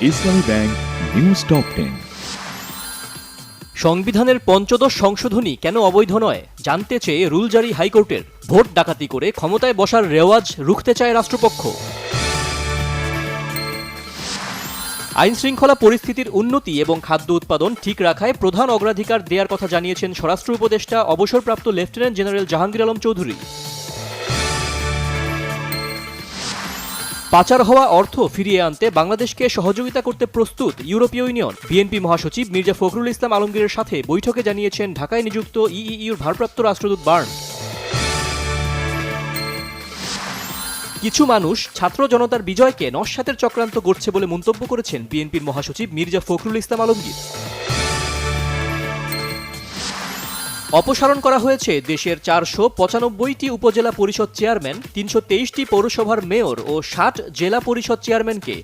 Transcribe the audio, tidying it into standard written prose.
ইসলামী bank news top 10। সংবিধানের পঞ্চদশ সংশোধনী কেন অবৈধ নয় জানতে চেয়ে রুল জারি হাইকোর্টের। ভোট ডাকাতি করে ক্ষমতায় বসার রেওয়াজ রুখতে চায় রাষ্ট্রপক্ষ। আইন শৃঙ্খলা পরিস্থিতির উন্নতি এবং খাদ্য উৎপাদন ঠিক রাখায় প্রধান অগ্রাধিকার দেওয়ার কথা জানিয়েছেন স্বরাষ্ট্র উপদেষ্টা অবসরপ্রাপ্ত লেফটেন্যান্ট জেনারেল জাহাঙ্গীর আলম চৌধুরী। পাচার হওয়া অর্থ ফিরিয়ে আনতে বাংলাদেশকে সহযোগিতা করতে প্রস্তুত ইউরোপীয় ইউনিয়ন। বিএনপি মহাসচিব মির্জা ফখরুল ইসলাম আলমগীরের সাথে বৈঠকে জানিয়েছেন ঢাকায় নিযুক্ত ইইউর ভারপ্রাপ্ত রাষ্ট্রদূত বার্নস। কিছু মানুষ ছাত্র জনতার বিজয়কে নস্যাতের চক্রান্ত করছে বলে মন্তব্য করেছেন বিএনপির মহাসচিব মির্জা ফখরুল ইসলাম আলমগীর। অপসারণ করা হয়েছে দেশের 495টি উপজেলা পরিষদ চেয়ারম্যান, 323টি পৌরসভার মেয়র ও 60 জেলা পরিষদ চেয়ারম্যানকে।